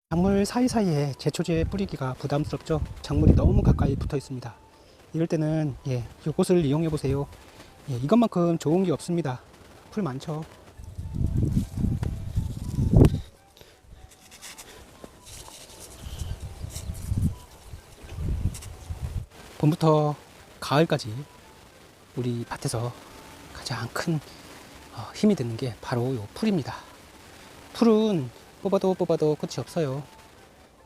작물 사이사이에 제초제 뿌리기가 부담스럽죠. 작물이 너무 가까이 붙어 있습니다. 이럴 때는 이것을 이용해 보세요. 이것만큼 좋은 게 없습니다. 풀 많죠. 봄부터 가을까지 우리 밭에서 가장 큰 힘이 되는 게 바로 이 풀입니다. 풀은 뽑아도 끝이 없어요.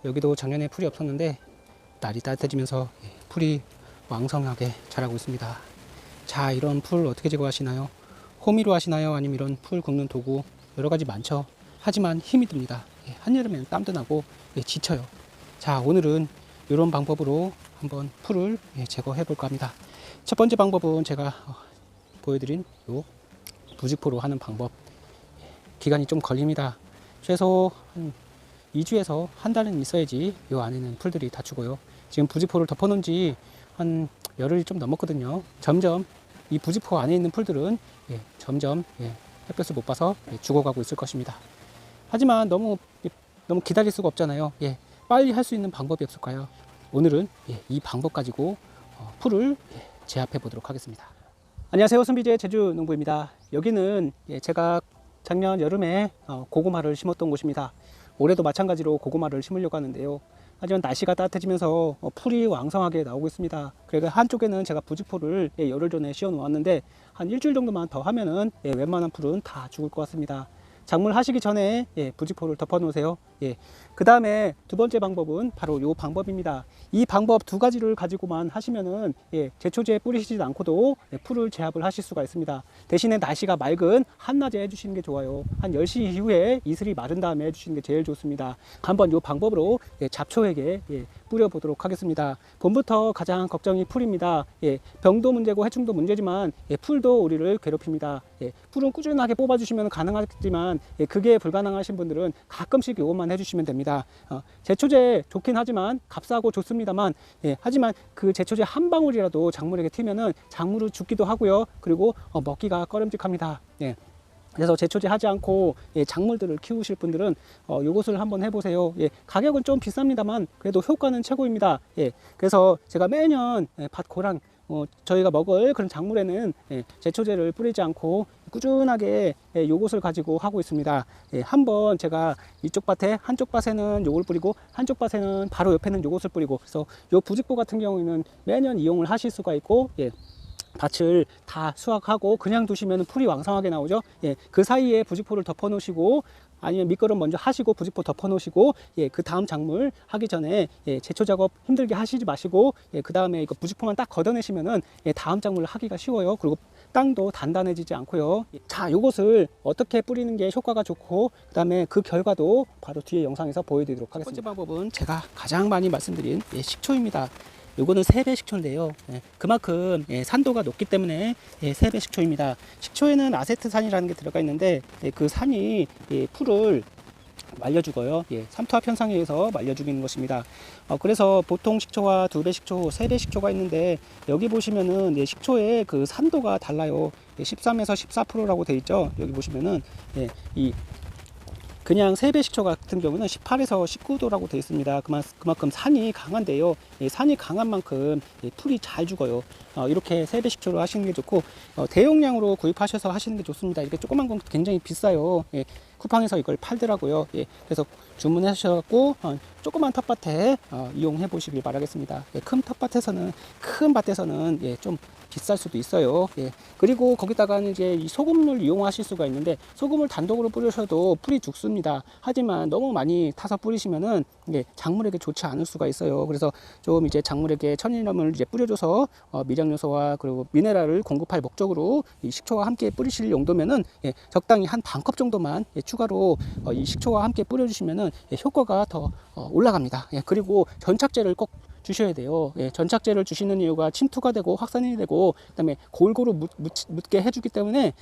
여기도 작년에 풀이 없었는데 날이 따뜻해지면서 풀이 왕성하게 자라고 있습니다. 자, 이런 풀 어떻게 제거하시나요? 호미로 하시나요? 아니면 이런 풀 긁는 도구 여러 가지 많죠. 하지만 힘이 듭니다. 한여름에는 땀도 나고 지쳐요. 자, 오늘은 이런 방법으로 한번 풀을 제거해 볼까 합니다. 첫 번째 방법은 제가 보여드린 요 부직포로 하는 방법. 기간이 좀 걸립니다. 최소 한 2주에서 한 달은 있어야지 이 안에는 풀들이 다 죽어요. 지금 부직포를 덮어 놓은 지 한 열흘이 좀 넘었거든요. 점점 이 부직포 안에 있는 풀들은 점점 햇볕을 못 봐서 죽어가고 있을 것입니다. 하지만 너무 기다릴 수가 없잖아요. 빨리 할 수 있는 방법이 없을까요? 오늘은 이 방법 가지고 풀을 제압해 보도록 하겠습니다. 안녕하세요, 손비제 제주농부입니다. 여기는 제가 작년 여름에 고구마를 심었던 곳입니다. 올해도 마찬가지로 고구마를 심으려고 하는데요. 하지만 날씨가 따뜻해지면서 풀이 왕성하게 나오고 있습니다. 그래서 한쪽에는 제가 부직포를 열흘 전에 씌워 놓았는데 한 일주일 정도만 더 하면은 웬만한 풀은 다 죽을 것 같습니다. 작물 하시기 전에 부직포를 덮어 놓으세요. 그 다음에 두 번째 방법은 바로 이 방법입니다. 이 방법 두 가지를 가지고만 하시면은 제초제 뿌리시지 않고도 풀을 제압을 하실 수가 있습니다. 대신에 날씨가 맑은 한낮에 해주시는 게 좋아요. 한 10시 이후에 이슬이 마른 다음에 해주시는 게 제일 좋습니다. 한번 이 방법으로 잡초에게 뿌려보도록 하겠습니다. 봄부터 가장 걱정이 풀입니다. 병도 문제고 해충도 문제지만 풀도 우리를 괴롭힙니다. 풀은 꾸준하게 뽑아주시면 가능하지만 그게 불가능하신 분들은 가끔씩 이것만 해주시면 됩니다. 제초제 좋긴 하지만 값싸고 좋습니다만 하지만 그 제초제 한 방울이라도 작물에게 튀면은 작물은 죽기도 하고요. 그리고 먹기가 꺼림직합니다. 그래서 제초제 하지 않고 작물들을 키우실 분들은 요것을 한번 해보세요. 가격은 좀 비쌉니다만 그래도 효과는 최고입니다. 그래서 제가 매년 밭 고랑 저희가 먹을 그런 작물에는 제초제를 뿌리지 않고 꾸준하게 요것을 가지고 하고 있습니다. 한번 제가 이쪽 밭에 한쪽 밭에는 요걸 뿌리고 한쪽 밭에는 바로 옆에는 요것을 뿌리고, 그래서 요 부직포 같은 경우에는 매년 이용을 하실 수가 있고 밭을 다 수확하고 그냥 두시면 풀이 왕성하게 나오죠. 그 사이에 부직포를 덮어 놓으시고 아니면 밑거름 먼저 하시고 부직포 덮어 놓으시고 그 다음 작물 하기 전에 제초 작업 힘들게 하시지 마시고 그 다음에 이거 부직포만 딱 걷어내시면은 다음 작물을 하기가 쉬워요. 그리고 땅도 단단해지지 않고요. 자, 요것을 어떻게 뿌리는 게 효과가 좋고 그 다음에 그 결과도 바로 뒤에 영상에서 보여드리도록 하겠습니다. 첫 번째 방법은 제가 가장 많이 말씀드린 식초입니다. 요거는 3배 식초인데요. 그만큼 산도가 높기 때문에 3배 식초입니다. 식초에는 아세트산이라는 게 들어가 있는데 그 산이 풀을 말려 죽어요. 삼투압 현상에 의해서 말려 죽이는 것입니다. 그래서 보통 식초와 2배 식초, 3배 식초가 있는데 여기 보시면은 식초의 그 산도가 달라요. 13에서 14%라고 되어 있죠. 여기 보시면은 이 그냥 3배 식초 같은 경우는 18에서 19도라고 되어 있습니다. 그만큼 산이 강한데요. 산이 강한 만큼 풀이 잘 죽어요. 이렇게 3배 식초로 하시는 게 좋고 대용량으로 구입하셔서 하시는 게 좋습니다. 이게 조그만 건 굉장히 비싸요. 쿠팡에서 이걸 팔더라고요. 그래서 주문하셔갖고 조그만 텃밭에 이용해 보시길 바라겠습니다. 큰 텃밭에서는 큰 밭에서는 좀 비쌀 수도 있어요. 그리고 거기다가는 이제 이 소금을 이용하실 수가 있는데 소금을 단독으로 뿌리셔도 풀이 죽습니다. 하지만 너무 많이 타서 뿌리시면은 작물에게 좋지 않을 수가 있어요. 그래서 좀 이제 작물에게 천일염을 이제 뿌려줘서 미량 요소와 그리고 미네랄을 공급할 목적으로 이 식초와 함께 뿌리실 용도면은 적당히 한 반컵 정도만 추가로 이 식초와 함께 뿌려주시면은 효과가 더 올라갑니다. 그리고 전착제를 꼭 주셔야 돼요. 전착제를 주시는 이유가 침투가 되고 확산이 되고 그다음에 골고루 묻게 해주기 때문에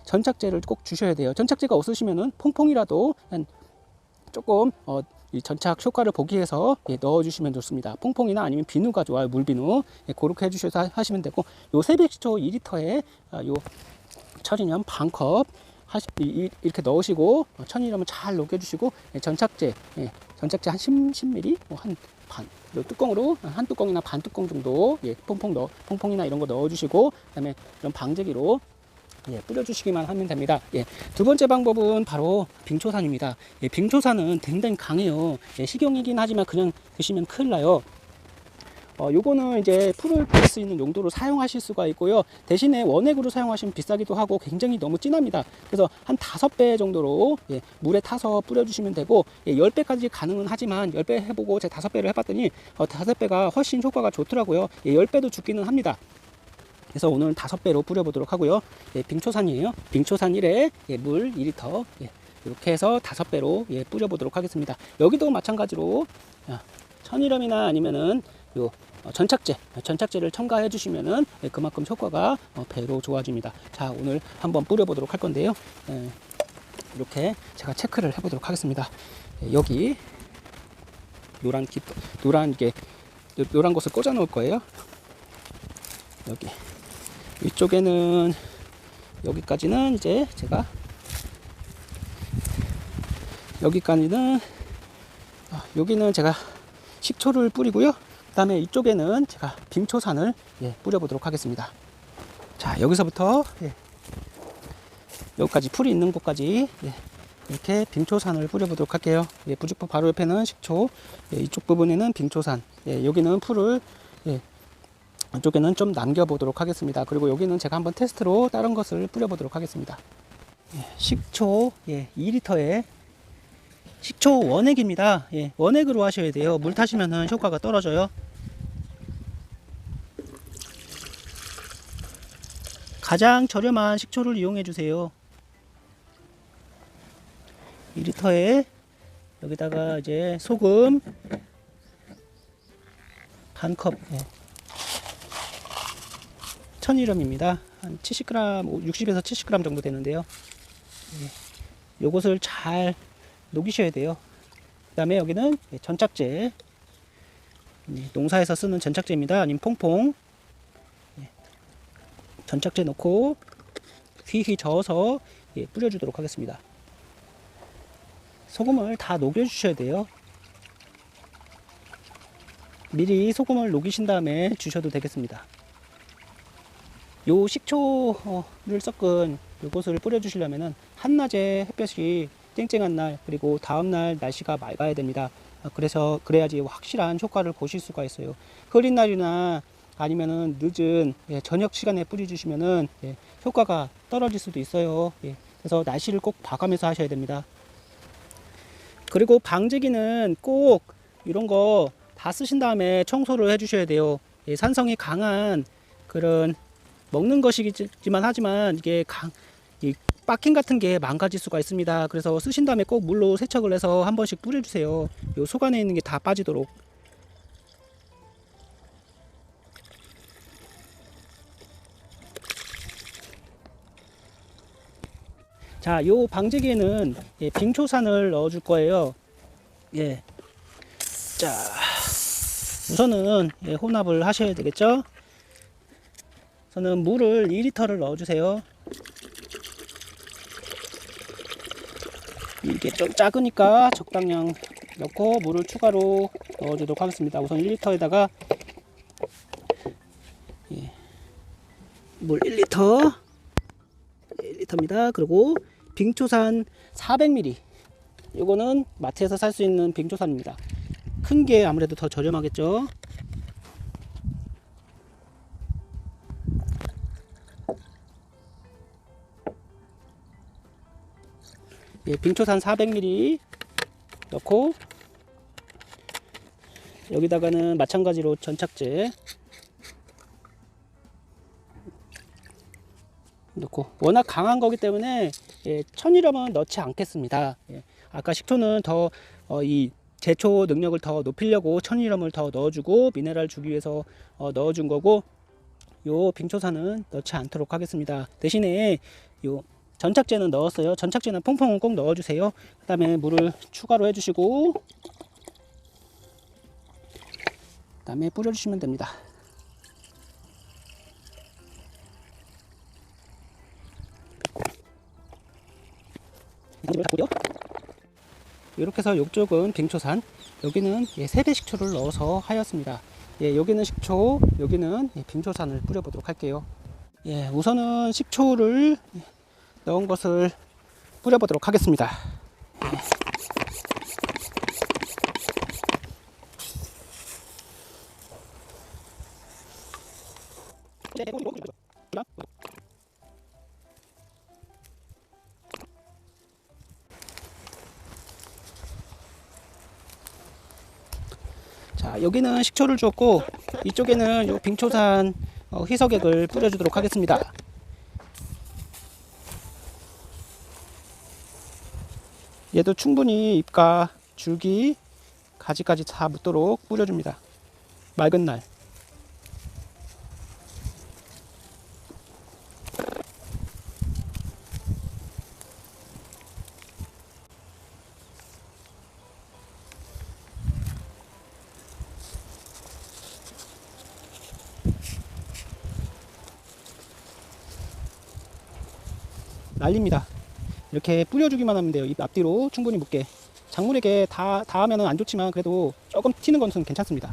전착제를 꼭 주셔야 돼요. 전착제가 없으시면은 퐁퐁이라도 조금 이 전착 효과를 보기 위해서 넣어주시면 좋습니다. 퐁퐁이나 아니면 비누가 좋아요. 물비누 그렇게 해주셔서 하시면 되고 요 3배 식초 2리터에 요 천일염 반컵 이렇게 넣으시고 천일염을 잘 녹여주시고 전착제 전착제 한 10ml, 한 반, 뚜껑으로 한 뚜껑이나 반 뚜껑 정도, 예, 퐁퐁이나 이런 거 넣어주시고, 그다음에 이런 방제기로 예, 뿌려주시기만 하면 됩니다. 예, 두 번째 방법은 바로 빙초산입니다. 예, 빙초산은 굉장히 강해요. 예, 식용이긴 하지만 그냥 드시면 큰일 나요. 요거는 이제 풀을 뿌릴 수 있는 용도로 사용하실 수가 있고요. 대신에 원액으로 사용하시면 비싸기도 하고 굉장히 너무 진합니다. 그래서 한 5배 정도로 예, 물에 타서 뿌려주시면 되고, 예, 10배까지 가능은 하지만 10배 해보고 제가 5배를 해봤더니 5배가 훨씬 효과가 좋더라고요. 예, 10배도 죽기는 합니다. 그래서 오늘 5배로 뿌려보도록 하고요. 예, 빙초산이에요. 빙초산 1에 예, 물 2리터 예, 이렇게 해서 5배로 예, 뿌려보도록 하겠습니다. 여기도 마찬가지로 천일염이나 아니면은 요 전착제를 첨가해 주시면은 예, 그만큼 효과가 배로 좋아집니다. 자, 오늘 한번 뿌려보도록 할 건데요. 이렇게 제가 체크를 해보도록 하겠습니다. 예, 여기 노란 것을 꽂아 놓을 거예요. 여기 위쪽에는 여기까지는 이제 제가 여기는 제가 식초를 뿌리고요. 그 다음에 이쪽에는 제가 빙초산을 예, 뿌려보도록 하겠습니다. 자, 여기서부터 예, 여기까지 풀이 있는 곳까지 예, 이렇게 빙초산을 뿌려보도록 할게요. 예, 부직포 바로 옆에는 식초, 예, 이쪽 부분에는 빙초산, 예, 여기는 풀을 예, 이쪽에는 좀 남겨보도록 하겠습니다. 그리고 여기는 제가 한번 테스트로 다른 것을 뿌려보도록 하겠습니다. 예, 식초 예, 2리터에 식초 원액입니다. 예, 원액으로 하셔야 돼요. 물 타시면은 효과가 떨어져요. 가장 저렴한 식초를 이용해 주세요. 2리터에 여기다가 이제 소금 반 컵, 예. 천일염입니다. 한 70g, 60에서 70g 정도 되는데요. 예. 요것을 잘 녹이셔야 돼요. 그 다음에 여기는 전착제, 농사에서 쓰는 전착제입니다. 아니면 퐁퐁. 전착제 넣고 휘휘 저어서 뿌려주도록 하겠습니다. 소금을 다 녹여주셔야 돼요. 미리 소금을 녹이신 다음에 주셔도 되겠습니다. 요 식초를 섞은 요것을 뿌려주시려면은 한낮에 햇볕이 쨍쨍한 날, 그리고 다음날 날씨가 맑아야 됩니다. 그래야지 확실한 효과를 보실 수가 있어요. 흐린 날이나 아니면은 늦은 저녁 시간에 뿌려주시면은 효과가 떨어질 수도 있어요. 그래서 날씨를 꼭 봐가면서 하셔야 됩니다. 그리고 방제기는 꼭 이런 거 다 쓰신 다음에 청소를 해 주셔야 돼요. 산성이 강한 그런 먹는 것이지만 하지만 이게 이 박힌 같은 게 망가질 수가 있습니다. 그래서 쓰신 다음에 꼭 물로 세척을 해서 한 번씩 뿌려주세요. 요 속 안에 있는 게 다 빠지도록. 자, 요 방제기에는 빙초산을 넣어 줄 거예요. 예. 자, 우선은 혼합을 하셔야 되겠죠. 저는 물을 2리터를 넣어 주세요. 이게 좀 작으니까 적당량 넣고 물을 추가로 넣어 주도록 하겠습니다. 우선 1리터에다가 물 1리터 1리터입니다. 그리고 빙초산 400ml, 이거는 마트에서 살 수 있는 빙초산입니다. 큰 게 아무래도 더 저렴하겠죠. 빙초산 400ml 넣고, 여기다가는 마찬가지로 전착제 넣고, 워낙 강한 거기 때문에 천일염은 넣지 않겠습니다. 아까 식초는 더 이 제초 능력을 더 높이려고 천일염을 더 넣어주고 미네랄 주기 위해서 넣어준 거고, 요 빙초산은 넣지 않도록 하겠습니다. 대신에 요 전착제는 넣었어요. 전착제는 퐁퐁은 꼭 넣어주세요. 그 다음에 물을 추가로 해주시고, 그 다음에 뿌려주시면 됩니다. 이렇게 해서 이쪽은 빙초산, 여기는 예, 세배 식초를 넣어서 하였습니다. 예, 여기는 식초, 여기는 예, 빙초산을 뿌려보도록 할게요. 예, 우선은 식초를 넣은 것을 뿌려보도록 하겠습니다. 자, 여기는 식초를 주었고 이쪽에는 요 빙초산 희석액을 뿌려주도록 하겠습니다. 얘도 충분히 잎과 줄기, 가지까지 다 묻도록 뿌려줍니다. 맑은 날. 날립니다. 이렇게 뿌려주기만 하면 돼요. 잎 앞뒤로 충분히 묻게. 작물에게 다 닿으면 안 좋지만 그래도 조금 튀는 것은 괜찮습니다.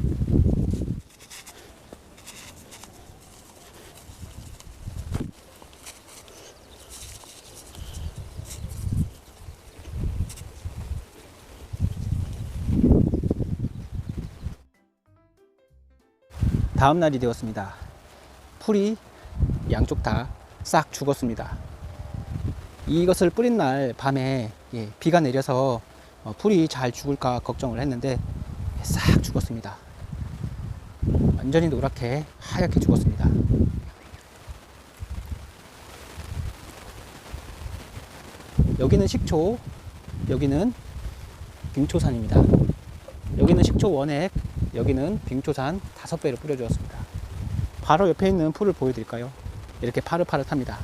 다음 날이 되었습니다. 풀이 양쪽 다 싹 죽었습니다. 이것을 뿌린 날 밤에 예, 비가 내려서 풀이 잘 죽을까 걱정을 했는데 싹 죽었습니다. 완전히 노랗게 하얗게 죽었습니다. 여기는 식초, 여기는 빙초산입니다. 여기는 식초 원액, 여기는 빙초산 5배를 뿌려주었습니다. 바로 옆에 있는 풀을 보여드릴까요? 이렇게 파릇파릇합니다.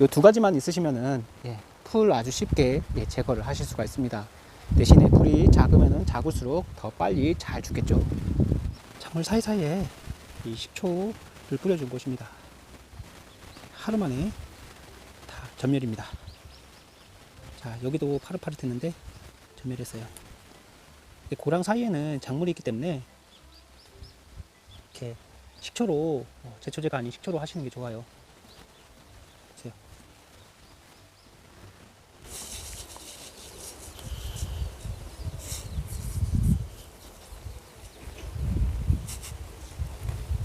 이 두 가지만 있으시면은 예, 풀 아주 쉽게 예, 제거를 하실 수가 있습니다. 대신에 풀이 작으면은 작을수록 더 빨리 잘 죽겠죠. 작물 사이사이에 이 식초를 뿌려준 곳입니다. 하루 만에 다 전멸입니다. 자, 여기도 파릇파릇했는데 전멸했어요. 고랑 사이에는 작물이 있기 때문에 이렇게 식초로 제초제가 아닌 식초로 하시는 게 좋아요.